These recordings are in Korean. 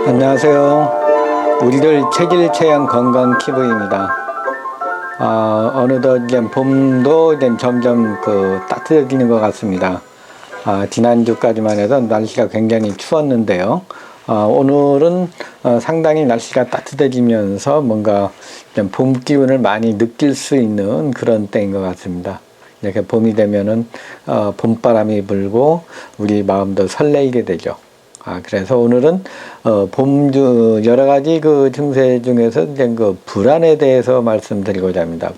안녕하세요. 우리들 체질 체형 건강 TV입니다. 어느덧 이제 봄도 이제 점점 따뜻해지는 것 같습니다. 지난주까지만 해도 날씨가 굉장히 추웠는데요. 오늘은 상당히 날씨가 따뜻해지면서 뭔가 봄 기운을 많이 느낄 수 있는 그런 때인 것 같습니다. 이렇게 봄이 되면은 봄바람이 불고 우리 마음도 설레게 되죠. 그래서 오늘은 여러 가지 증세 중에서 이제 불안에 대해서 말씀드리고자 합니다.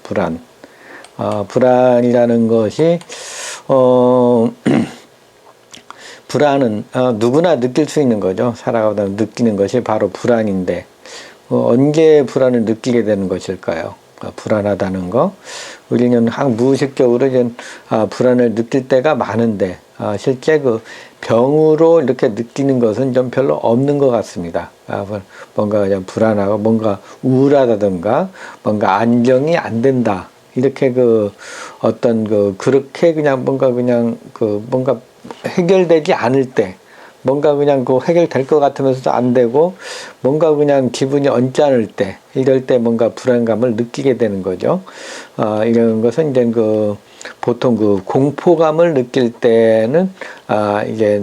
불안이라는 것이 불안은 누구나 느낄 수 있는 거죠. 살아가다 느끼는 것이 바로 불안인데 언제 불안을 느끼게 되는 것일까요? 불안하다는 거. 우리는 무의식적으로 이제 불안을 느낄 때가 많은데 실제 병으로 이렇게 느끼는 것은 좀 별로 없는 것 같습니다. 뭔가 그냥 불안하고 뭔가 우울하다든가 뭔가 안정이 안 된다. 이렇게 그렇게 그냥 뭔가 해결되지 않을 때 뭔가 그냥 해결될 것 같으면서도 안 되고 뭔가 그냥 기분이 언짢을 때 이럴 때 뭔가 불안감을 느끼게 되는 거죠. 이런 것은 이제 보통 공포감을 느낄 때는 이제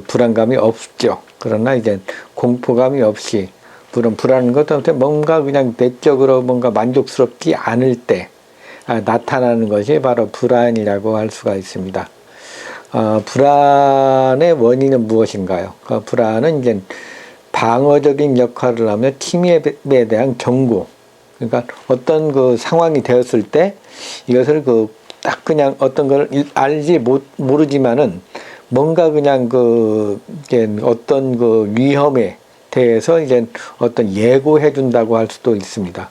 불안감이 없죠. 그러나 이제 공포감이 없이 불안한 것도 뭔가 그냥 내적으로 뭔가 만족스럽지 않을 때 나타나는 것이 바로 불안이라고 할 수가 있습니다. 불안의 원인은 무엇인가요? 불안은 이제 방어적인 역할을 하며 침해에 대한 경고. 그러니까 어떤 상황이 되었을 때 이것을 딱 그냥 어떤 걸 알지 모르지만은 뭔가 그냥 이제 어떤 위험에 대해서 이제 어떤 예고해 준다고 할 수도 있습니다.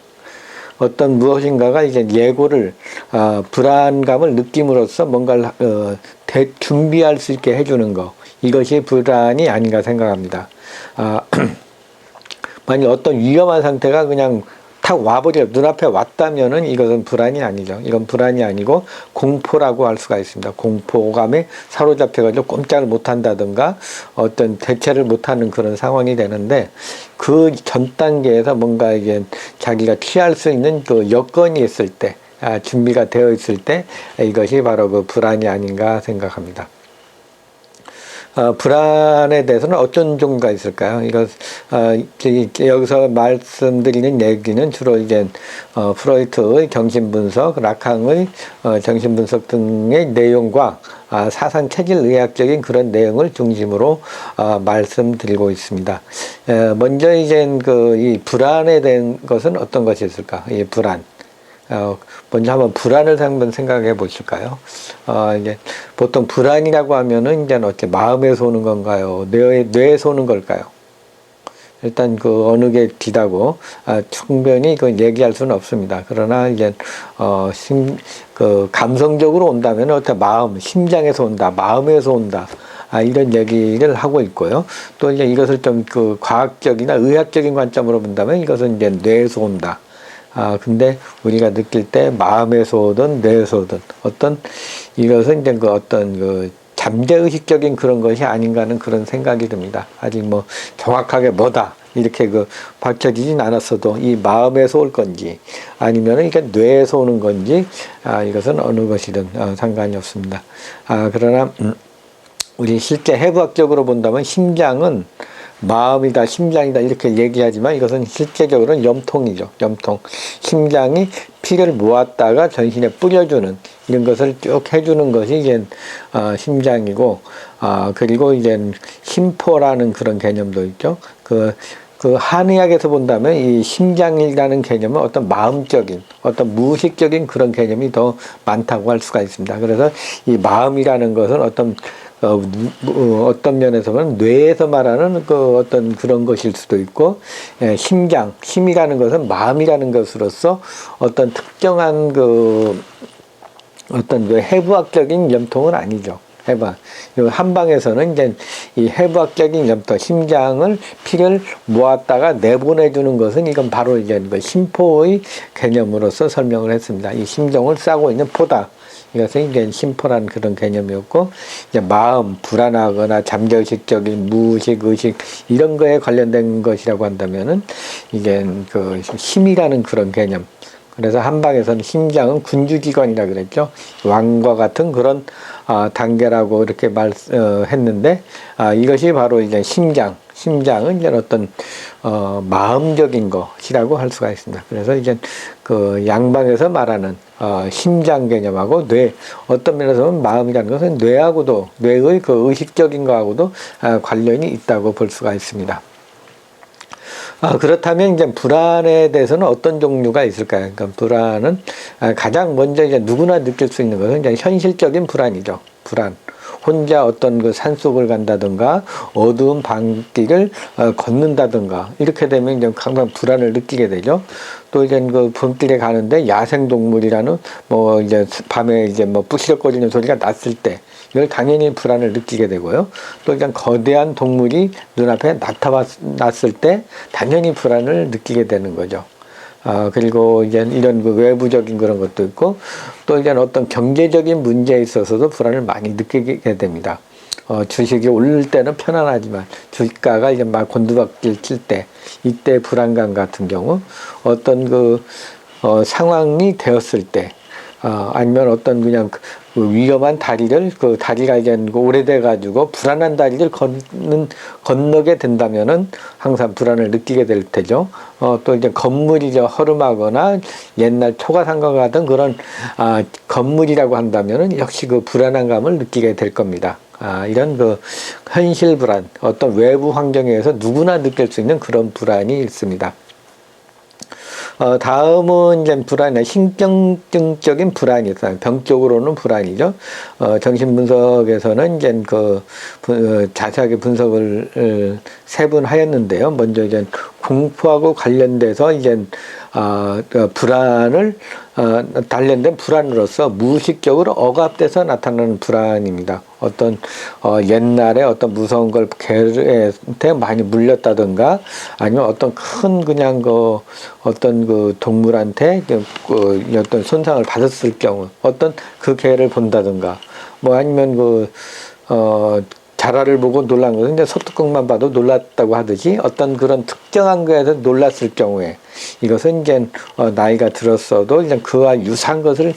어떤 무엇인가가 이제 예고를 불안감을 느낌으로써 뭔가를 준비할 수 있게 해주는 거, 이것이 불안이 아닌가 생각합니다. 만약 어떤 위험한 상태가 그냥 탁 눈앞에 왔다면은 이것은 불안이 아니죠. 이건 불안이 아니고 공포라고 할 수가 있습니다. 공포감에 사로잡혀가지고 꼼짝을 못한다든가 어떤 대처를 못하는 그런 상황이 되는데 그 전 단계에서 뭔가 이게 자기가 취할 수 있는 여건이 있을 때, 준비가 되어 있을 때 이것이 바로 불안이 아닌가 생각합니다. 불안에 대해서는 어떤 종류가 있을까요? 여기서 말씀드리는 얘기는 주로 이제 프로이트의 정신분석, 라캉의 정신분석 등의 내용과 사상 체질 의학적인 그런 내용을 중심으로 말씀드리고 있습니다. 먼저 이제 이 불안에 대한 것은 어떤 것이 있을까? 이 불안. 먼저 한번 불안을 한번 생각해 보실까요? 이제 보통 불안이라고 하면은 이제 어째 마음에서 오는 건가요? 뇌에서 오는 걸까요? 일단 어느 게 뒤다고 충분히 얘기할 수는 없습니다. 그러나 이제 감성적으로 온다면 어때 심장에서 온다, 마음에서 온다. 이런 얘기를 하고 있고요. 또 이제 이것을 좀 과학적이나 의학적인 관점으로 본다면 이것은 이제 뇌에서 온다. 근데 우리가 느낄 때 마음에서 오든 뇌에서 오든 이것은 이제 잠재의식적인 그런 것이 아닌가 하는 그런 생각이 듭니다. 아직 정확하게 뭐다 이렇게 밝혀지진 않았어도 이 마음에서 올 건지 아니면은 이게 뇌에서 오는 건지 이것은 어느 것이든 상관이 없습니다. 그러나 우리 실제 해부학적으로 본다면 심장은 마음이다, 심장이다 이렇게 얘기하지만 이것은 실제적으로는 염통이죠. 염통. 심장이 피를 모았다가 전신에 뿌려주는 이런 것을 쭉 해주는 것이 이제 심장이고, 그리고 이제 심포라는 그런 개념도 있죠. 한의학에서 본다면 이 심장이라는 개념은 어떤 마음적인, 어떤 무의식적인 그런 개념이 더 많다고 할 수가 있습니다. 그래서 이 마음이라는 것은 어떤 면에서 보면 뇌에서 말하는 어떤 그런 것일 수도 있고, 심이라는 것은 마음이라는 것으로서 어떤 특정한 어떤 해부학적인 염통은 아니죠. 한방에서는 이제 이 해부학적인 염통, 심장을 피를 모았다가 내보내주는 것은 이건 바로 이제 심포의 개념으로서 설명을 했습니다. 이 심정을 싸고 있는 포다. 이것은 이제 심포란 그런 개념이었고, 이제 마음, 불안하거나 잠재의식적인 무의식, 의식, 이런 거에 관련된 것이라고 한다면은, 이게 그 힘이라는 그런 개념. 그래서 한방에서는 심장은 군주기관이라 그랬죠. 왕과 같은 그런 단계라고 이렇게 했는데, 이것이 바로 이제 심장은 이제 어떤 마음적인 것이라고 할 수가 있습니다. 그래서 이제 그 양방에서 말하는 심장 개념하고 뇌, 어떤 면에서는 마음이라는 것은 뇌하고도, 뇌의 그 의식적인 거하고도 관련이 있다고 볼 수가 있습니다. 그렇다면 이제 불안에 대해서는 어떤 종류가 있을까요? 그러니까 불안은 가장 먼저 이제 누구나 느낄 수 있는 것은 이제 현실적인 불안이죠. 불안. 혼자 어떤 그 산속을 간다든가 어두운 밤길을 걷는다든가 이렇게 되면 이제 항상 불안을 느끼게 되죠. 또 이제 그 밤길에 가는데 야생 동물이라는 뭐 이제 밤에 이제 뭐 부시럭거리는 소리가 났을 때 이걸 당연히 불안을 느끼게 되고요. 또 이제 거대한 동물이 눈앞에 나타났을 때 당연히 불안을 느끼게 되는 거죠. 그리고 이제 이런 그 외부적인 그런 것도 있고, 또 이제 어떤 경제적인 문제에 있어서도 불안을 많이 느끼게 됩니다. 주식이 오를 때는 편안하지만 주가가 이제 막 곤두박질 칠 때, 이때 불안감 같은 경우, 어떤 상황이 되었을 때, 아니면 어떤 그냥 그 위험한 다리를, 그 다리가 이제 오래돼 가지고 불안한 다리를 건너게 된다면은 항상 불안을 느끼게 될 테죠. 또 이제 건물이 허름하거나 옛날 초가상과 같은 그런 건물이라고 한다면은 역시 그 불안한 감을 느끼게 될 겁니다. 이런 그 현실 불안, 어떤 외부 환경에서 누구나 느낄 수 있는 그런 불안이 있습니다. 다음은 이제 불안이 신경증적인 불안이 있어요. 병적으로는 불안이죠. 정신분석에서는 이제 자세하게 분석을 세분하였는데요. 먼저 이제 공포하고 관련돼서 이제 불안을 관련된 불안으로서 무의식적으로 억압돼서 나타나는 불안입니다. 어떤 옛날에 어떤 무서운 걸 개한테 많이 물렸다든가 아니면 어떤 큰 그냥 어떤 그 동물한테 어떤 손상을 받았을 경우 어떤 그 개를 본다든가 뭐 아니면 자라를 보고 놀란 것은 이제 소뚜껑만 봐도 놀랐다고 하듯이 어떤 그런 특정한 거에서 놀랐을 경우에 이것은 이제 나이가 들었어도 이제 그와 유사한 것을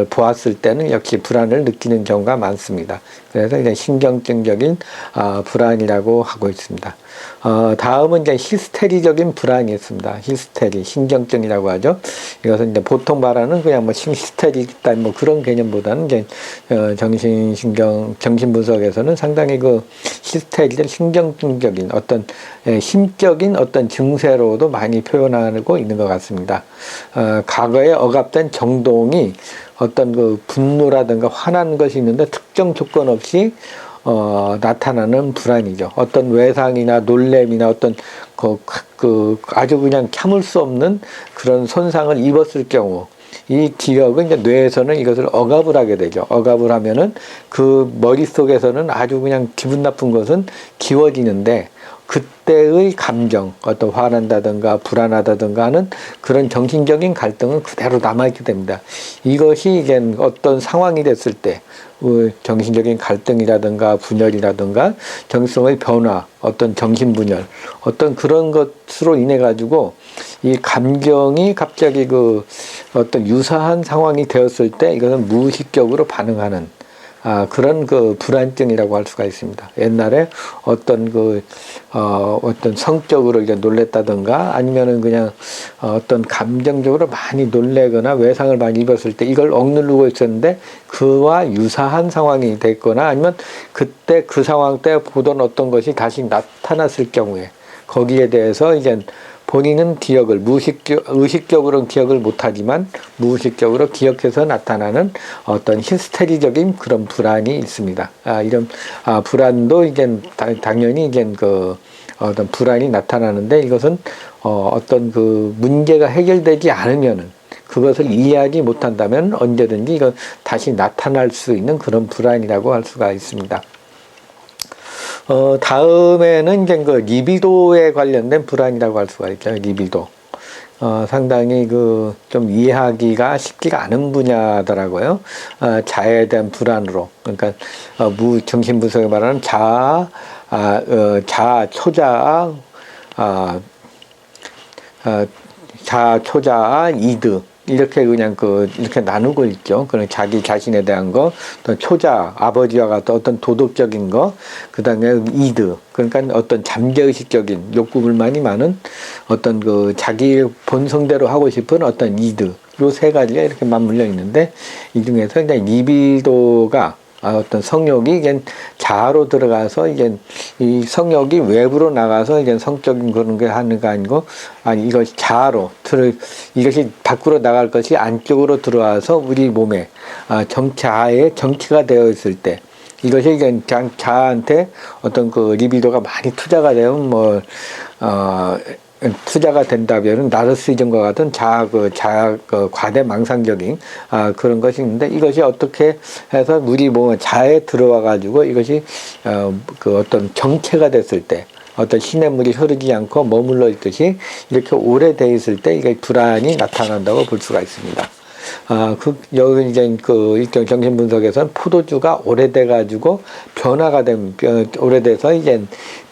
보았을 때는 역시 불안을 느끼는 경우가 많습니다. 그래서 이제 신경증적인 불안이라고 하고 있습니다. 다음은 이제 히스테리적인 불안이 있습니다. 히스테리, 신경증이라고 하죠. 이것은 이제 보통 말하는 그냥 뭐 히스테리 있다 뭐 그런 개념보다는 이제 정신분석에서는 상당히 그 히스테리를 신경증적인 어떤 심적인 어떤 증세로도 많이 표현하고 있는 것 같습니다. 과거에 억압된 정동이 어떤 그 분노라든가 화난 것이 있는데 특정 조건 없이 나타나는 불안이죠. 어떤 외상이나 놀램이나 어떤 아주 그냥 참을 수 없는 그런 손상을 입었을 경우 이 기억은 이제 뇌에서는 이것을 억압을 하게 되죠. 억압을 하면은 그 머릿속에서는 아주 그냥 기분 나쁜 것은 지워지는데 그때의 감정, 어떤 화난다든가 불안하다든가 하는 그런 정신적인 갈등은 그대로 남아있게 됩니다. 이것이 이제 어떤 상황이 됐을 때 정신적인 갈등이라든가 분열이라든가 정신성의 변화, 어떤 정신분열, 어떤 그런 것으로 인해 가지고 이 감정이 갑자기 어떤 유사한 상황이 되었을 때 이것은 무의식적으로 반응하는 그런 불안증이라고 할 수가 있습니다. 옛날에 어떤 어떤 성적으로 이제 놀랬다든가 아니면은 그냥 어떤 감정적으로 많이 놀래거나 외상을 많이 입었을 때 이걸 억누르고 있었는데 그와 유사한 상황이 됐거나 아니면 그때 그 상황 때 보던 어떤 것이 다시 나타났을 경우에 거기에 대해서 이제 본인은 기억을 의식적으로는 기억을 못하지만 무의식적으로 기억해서 나타나는 어떤 히스테리적인 그런 불안이 있습니다. 이런 불안도 이제 당연히 이제 어떤 불안이 나타나는데 이것은 어떤 문제가 해결되지 않으면은 그것을 이해하지 못한다면 언제든지 이거 다시 나타날 수 있는 그런 불안이라고 할 수가 있습니다. 다음에는 이제 리비도에 관련된 불안이라고 할 수가 있죠. 리비도. 상당히 좀 이해하기가 쉽지가 않은 분야더라고요. 자에 대한 불안으로. 그러니까, 정신분석에 말하는 초자, 초자, 이드. 이렇게 그냥 이렇게 나누고 있죠. 그런 자기 자신에 대한 거, 또 초자, 아버지와 같은 어떤 도덕적인 거, 그 다음에 이드. 그러니까 어떤 잠재의식적인 욕구불만이 많은 어떤 자기 본성대로 하고 싶은 어떤 이드. 요 세 가지가 이렇게 맞물려 있는데, 이 중에서 그냥 리비도가 어떤 성욕이 이제 자아로 들어가서 이제 이 성욕이 외부로 나가서 이제 성적인 그런 게 하는 거 아니고, 이것이 자아로 이것이 밖으로 나갈 것이 안쪽으로 들어와서 우리 몸에 자아의 정치가 되어 있을 때, 이것이 이제 자아한테 어떤 리비도가 많이 투자가 되면 투자가 된다면 나르시즘과 같은 과대망상적인 그런 것이 있는데, 이것이 어떻게 해서 우리 몸 자에 들어와 가지고 이것이 어떤 정체가 됐을 때, 어떤 시냇물이 흐르지 않고 머물러 있듯이 이렇게 오래돼 있을 때 이게 불안이 나타난다고 볼 수가 있습니다. 여기 이제 일종 정신분석에서는 포도주가 오래돼가지고 오래돼서 이제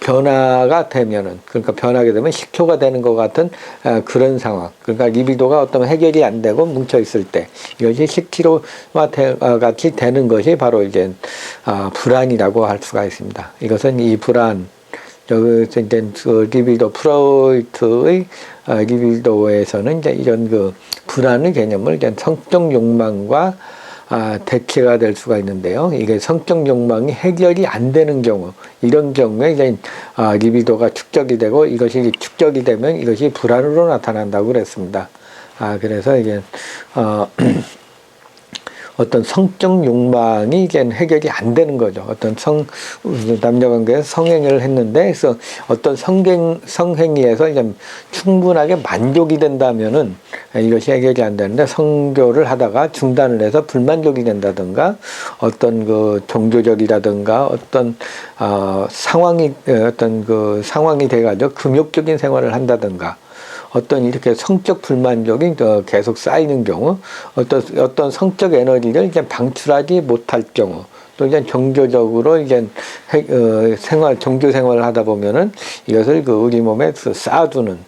변화가 되면은, 그러니까 변하게 되면 식초가 되는 것 같은 그런 상황. 그러니까 리비도가 어떤 해결이 안 되고 뭉쳐 있을 때, 이것이 식초와 같이 되는 것이 바로 이제 불안이라고 할 수가 있습니다. 이것은 이 불안, 여기서 이제 리비도, 프로이트의 리비도에서는 이제 이런 불안의 개념을 이제 성적 욕망과 대체가 될 수가 있는데요. 이게 성적 욕망이 해결이 안 되는 경우, 이런 경우에 이제 리비도가 축적이 되고, 이것이 축적이 되면 이것이 불안으로 나타난다고 그랬습니다. 그래서 이게 어떤 성적 욕망이 이제 해결이 안 되는 거죠. 어떤 남녀 관계에서 성행위를 했는데, 그래서 어떤 성행위에서 이제 충분하게 만족이 된다면은 이것이 해결이 안 되는데, 성교를 하다가 중단을 해서 불만족이 된다든가, 어떤 종교적이라든가, 어떤 상황이 돼가지고 금욕적인 생활을 한다든가, 어떤 이렇게 성적 불만족이 계속 쌓이는 경우, 어떤 성적 에너지를 이제 방출하지 못할 경우, 또 이제 종교적으로 이제 종교 생활을 하다 보면은 이것을 우리 몸에 쌓아두는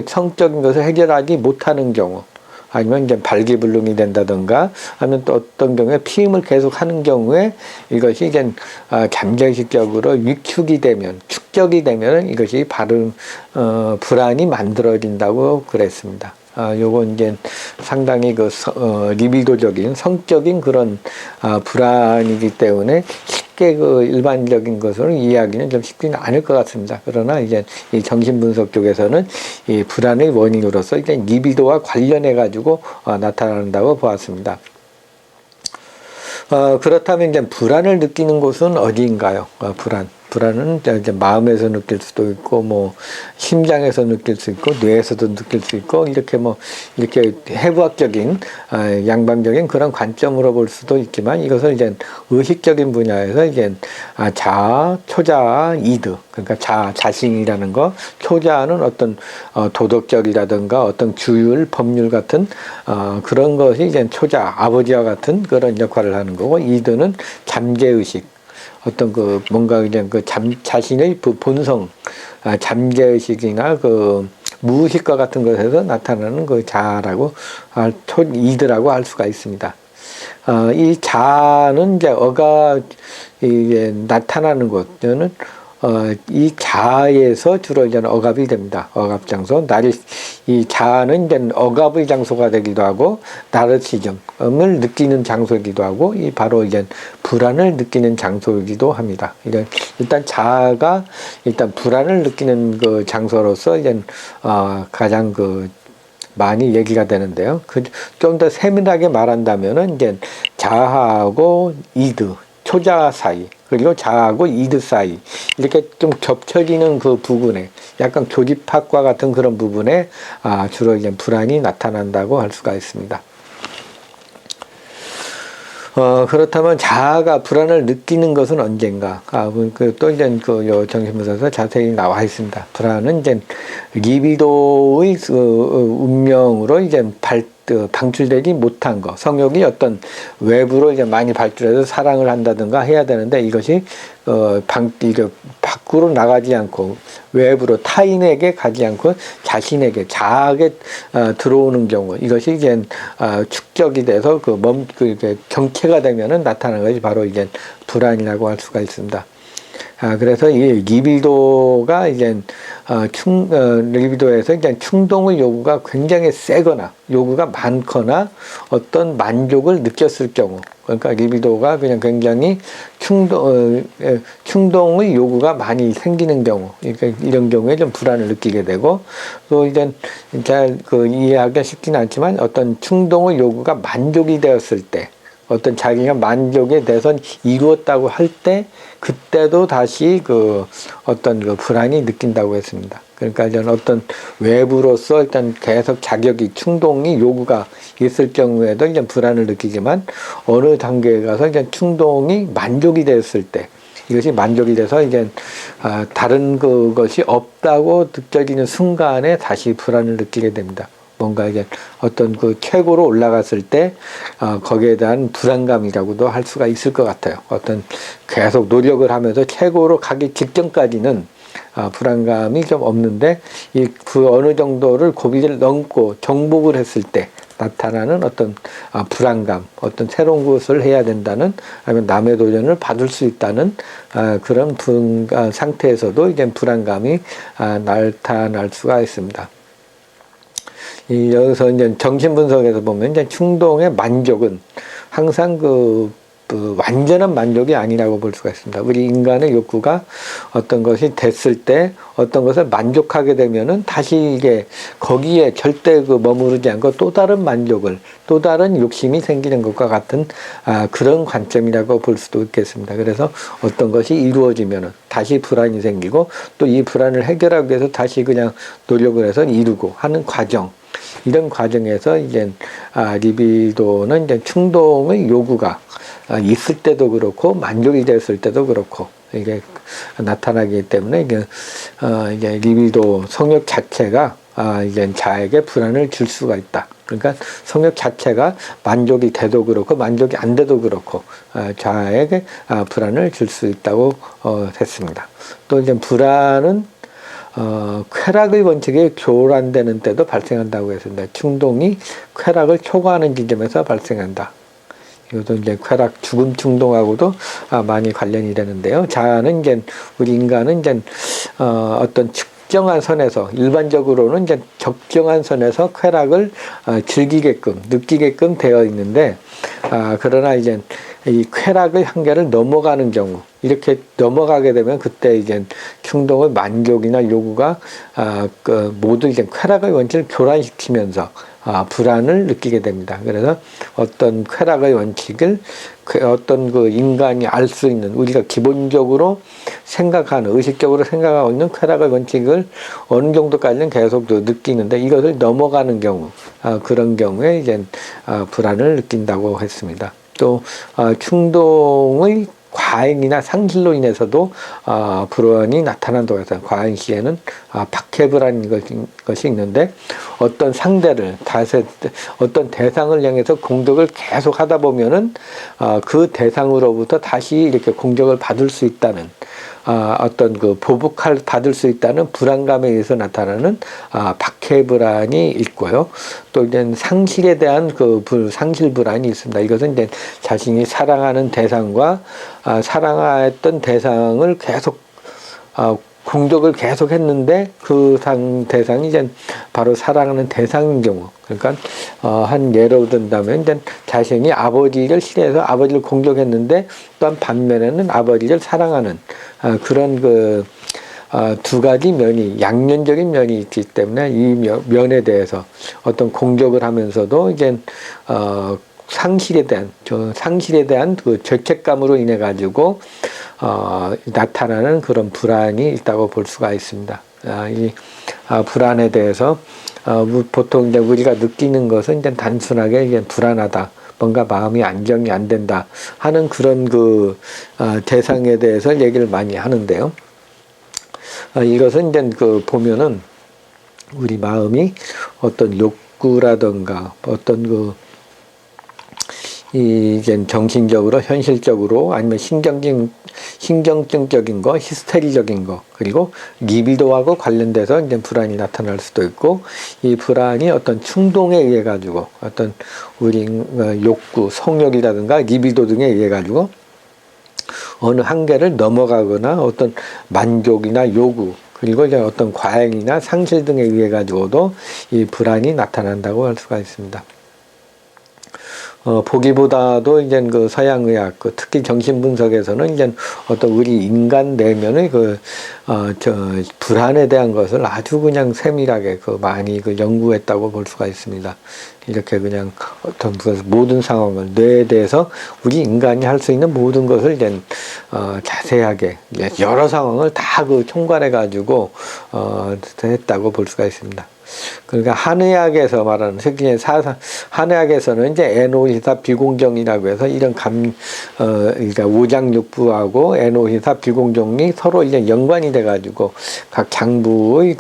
성적인 것을 해결하지 못하는 경우, 아니면 이제 발기불능이 된다든가, 아니면 또 어떤 경우에 피임을 계속 하는 경우에 이것이 이제 잠재의식적으로 위축이 되면, 축적이 되면 이것이 불안이 만들어진다고 그랬습니다. 요건 이제 상당히 리비도적인, 성적인 그런 불안이기 때문에 쉽게 일반적인 것으로 이해하기는 좀 쉽지는 않을 것 같습니다. 그러나 이제 이 정신분석 쪽에서는 이 불안의 원인으로서 이제 리비도와 관련해 가지고 나타난다고 보았습니다. 그렇다면 이제 불안을 느끼는 곳은 어디인가요? 불안은 이제 마음에서 느낄 수도 있고, 심장에서 느낄 수 있고, 뇌에서도 느낄 수 있고, 이렇게 해부학적인, 양방적인 그런 관점으로 볼 수도 있지만, 이것을 이제 의식적인 분야에서 이제 자아, 초자아, 이드, 그러니까 자신이라는 거, 초자아는 어떤 도덕적이라든가 어떤 규율, 법률 같은 그런 것이 이제 초자, 아버지와 같은 그런 역할을 하는 거고, 이드는 잠재의식, 어떤 뭔가 그냥 자신의 본성, 잠재의식이나 무의식과 같은 것에서 나타나는 자아라고, 이드라고 할 수가 있습니다. 이 자아는 이제 이게 나타나는 곳은 이 자아에서 주로 이제 억압이 됩니다. 억압 장소. 이 자아는 이제 억압의 장소가 되기도 하고, 나르시즘을 느끼는 장소이기도 하고, 바로 이제 불안을 느끼는 장소이기도 합니다. 일단 자아가 일단 불안을 느끼는 장소로서 이제 가장 많이 얘기가 되는데요. 좀 더 세밀하게 말한다면은 이제 자아하고 이드, 초자 사이, 그리고 자아하고 이드 사이, 이렇게 좀 겹쳐지는 부분에, 약간 교집합과 같은 그런 부분에 주로 이제 불안이 나타난다고 할 수가 있습니다. 그렇다면 자아가 불안을 느끼는 것은 언젠가? 또 이제 요 정신분석에서 자세히 나와 있습니다. 불안은 이제 리비도의 운명으로 이제 방출되지 못한 거, 성욕이 어떤 외부로 이제 많이 발출해서 사랑을 한다든가 해야 되는데 이것이 이게 밖으로 나가지 않고 외부로 타인에게 가지 않고 자신에게 자아에 들어오는 경우, 이것이 이제 축적이 돼서 이게 경체가 되면은 나타나는 것이 바로 이제 불안이라고 할 수가 있습니다. 그래서 이 리비도가 이제 리비도에서 이제 충동의 요구가 굉장히 세거나 요구가 많거나 어떤 만족을 느꼈을 경우, 그러니까 리비도가 그냥 굉장히 충동의 요구가 많이 생기는 경우, 그러니까 이런 경우에 좀 불안을 느끼게 되고, 또 이제 잘 이해하기가 쉽지는 않지만 어떤 충동의 요구가 만족이 되었을 때, 어떤 자기가 만족에 대해서 이루었다고 할 때, 그때도 다시 어떤 불안이 느낀다고 했습니다. 그러니까 이제 어떤 외부로서 일단 계속 자격이, 충동이, 요구가 있을 경우에도 이제 불안을 느끼지만, 어느 단계에 가서 이제 충동이 만족이 됐을 때, 이것이 만족이 돼서 이제 다른 그것이 없다고 느껴지는 순간에 다시 불안을 느끼게 됩니다. 뭔가 이제 어떤 최고로 올라갔을 때 거기에 대한 불안감이라고도 할 수가 있을 것 같아요. 어떤 계속 노력을 하면서 최고로 가기 직전까지는 불안감이 좀 없는데 어느 정도를 고비를 넘고 정복을 했을 때 나타나는 어떤 불안감, 어떤 새로운 것을 해야 된다는, 아니면 남의 도전을 받을 수 있다는 그런 상태에서도 이제 불안감이 나타날 수가 있습니다. 여기서 이제 정신분석에서 보면 이제 충동의 만족은 항상 완전한 만족이 아니라고 볼 수가 있습니다. 우리 인간의 욕구가 어떤 것이 됐을 때, 어떤 것을 만족하게 되면은 다시 이게 거기에 절대 머무르지 않고 또 다른 만족을, 또 다른 욕심이 생기는 것과 같은 그런 관점이라고 볼 수도 있겠습니다. 그래서 어떤 것이 이루어지면은 다시 불안이 생기고, 또 이 불안을 해결하기 위해서 다시 그냥 노력을 해서 이루고 하는 과정, 이런 과정에서 이제 리비도는 이제 충동의 요구가 있을 때도 그렇고 만족이 됐을 때도 그렇고 이게 나타나기 때문에 이게 리비도 성욕 자체가 이제 자에게 불안을 줄 수가 있다. 그러니까 성욕 자체가 만족이 돼도 그렇고 만족이 안 돼도 그렇고 자에게 불안을 줄 수 있다고 했습니다. 또 이제 불안은 쾌락의 원칙이 교란되는 때도 발생한다고 했습니다. 충동이 쾌락을 초과하는 지점에서 발생한다. 이것도 이제 쾌락, 죽음 충동하고도 많이 관련이 되는데요. 자아는 이제, 우리 인간은 이제, 어떤 특정한 선에서, 일반적으로는 이제 적정한 선에서 쾌락을 즐기게끔, 느끼게끔 되어 있는데, 그러나 이제 이 쾌락의 한계를 넘어가는 경우, 이렇게 넘어가게 되면 그때 이제 충동의 만족이나 요구가 모두 이제 쾌락의 원칙을 교란시키면서 불안을 느끼게 됩니다. 그래서 어떤 쾌락의 원칙을 어떤 인간이 알 수 있는, 우리가 기본적으로 생각하는, 의식적으로 생각하고 있는 쾌락의 원칙을 어느 정도까지는 계속 느끼는데 이것을 넘어가는 경우, 그런 경우에 이제 불안을 느낀다고 했습니다. 또 충동의 과잉이나 상실로 인해서도 불안이 나타난다고 해서, 과잉 시에는 박해불안인 것이 있는데, 어떤 상대를, 어떤 대상을 향해서 공격을 계속 하다 보면은 그 대상으로부터 다시 이렇게 공격을 받을 수 있다는, 어떤 받을 수 있다는 불안감에 의해서 나타나는 박해불안이 있고요. 또 이제 상실에 대한 상실 불안이 있습니다. 이것은 이제 자신이 사랑하는 대상과 사랑했던 대상을 계속 공격을 계속 했는데 대상이 이제 바로 사랑하는 대상인 경우, 그러니까 한 예로 든다면 이제 자신이 아버지를 싫어해서 아버지를 공격했는데, 또한 반면에는 아버지를 사랑하는 그런 두 가지 면이, 양면적인 면이 있기 때문에 이 면에 대해서 어떤 공격을 하면서도 이제 상실에 대한 그 죄책감으로 인해 가지고 나타나는 그런 불안이 있다고 볼 수가 있습니다. 이 불안에 대해서 보통 이제 우리가 느끼는 것은 이제 단순하게 이제 불안하다, 뭔가 마음이 안정이 안 된다 하는 그런 대상에 대해서 얘기를 많이 하는데요. 이것은 이제 보면은 우리 마음이 어떤 욕구라든가 어떤 이제 정신적으로, 현실적으로, 아니면 신경증적인 거, 히스테리적인 거, 그리고 리비도하고 관련돼서 이제 불안이 나타날 수도 있고, 이 불안이 어떤 충동에 의해 가지고, 어떤 우리 욕구, 성욕이라든가 리비도 등에 의해 가지고 어느 한계를 넘어가거나 어떤 만족이나 요구, 그리고 이제 어떤 과잉이나 상실 등에 의해 가지고도 이 불안이 나타난다고 할 수가 있습니다. 보기보다도 이제 서양의학, 특히 정신분석에서는 이제 어떤 우리 인간 내면의 불안에 대한 것을 아주 그냥 세밀하게 많이 연구했다고 볼 수가 있습니다. 이렇게 그냥 어떤 모든 상황을, 뇌에 대해서 우리 인간이 할 수 있는 모든 것을 이제 자세하게 여러 상황을 다 총괄해가지고 했다고 볼 수가 있습니다. 그러니까 한의학에서 말하는, 특히 한의학에서는 이제 에노히사 비공정이라고 해서 이런 그러니까 오장육부하고 에노히사 비공정이 서로 이제 연관이 돼가지고 각 장부의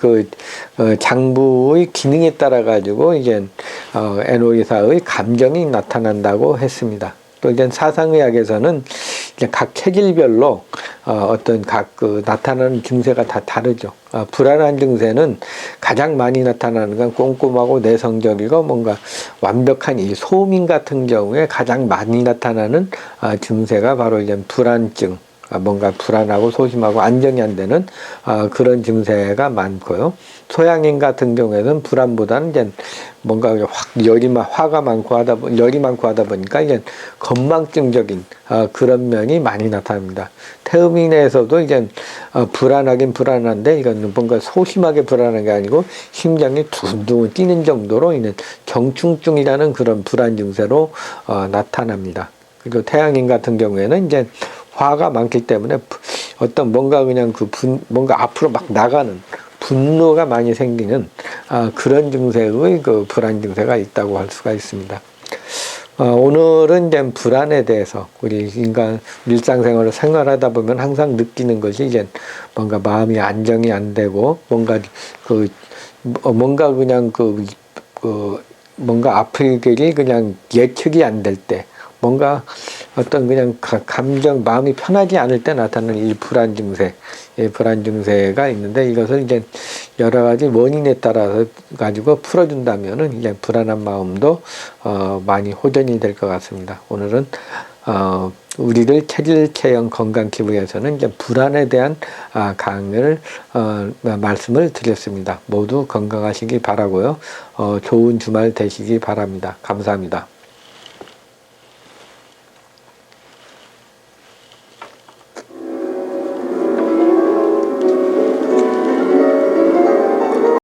장부의 기능에 따라 가지고 이제 에노히사의 감정이 나타난다고 했습니다. 또 이제 사상의학에서는 이제 각 체질별로 어떤 나타나는 증세가 다 다르죠. 불안한 증세는 가장 많이 나타나는 건 꼼꼼하고 내성적이고 뭔가 완벽한 이 소민 같은 경우에 가장 많이 나타나는 증세가 바로 이제 불안증, 뭔가 불안하고 소심하고 안정이 안 되는 그런 증세가 많고요. 소양인 같은 경우에는 불안보다는 이제 뭔가 열이 많고 하다 보니까 이제 건망증적인 그런 면이 많이 나타납니다. 태음인에서도 이제 불안하긴 불안한데 이건 뭔가 소심하게 불안한 게 아니고 심장이 두근두근 뛰는 정도로 있는 경충증이라는 그런 불안 증세로 나타납니다. 그리고 태양인 같은 경우에는 이제 화가 많기 때문에 어떤 뭔가 그냥 뭔가 앞으로 막 나가는 분노가 많이 생기는 그런 증세의 불안 증세가 있다고 할 수가 있습니다. 오늘은 이제 불안에 대해서 우리 인간 일상생활을 생활하다 보면 항상 느끼는 것이 이제 뭔가 마음이 안정이 안 되고 뭔가 그냥 뭔가 아프길이 그냥 예측이 안 될 때, 뭔가 어떤 그냥 감정, 마음이 편하지 않을 때 나타나는 이 불안 증세, 불안 증세가 있는데 이것을 이제 여러 가지 원인에 따라서 가지고 풀어준다면은 이제 불안한 마음도 많이 호전이 될 것 같습니다. 오늘은 우리들 체질 체형 건강 기부에서는 이제 불안에 대한 강의를 말씀을 드렸습니다. 모두 건강하시기 바라고요. 좋은 주말 되시기 바랍니다. 감사합니다.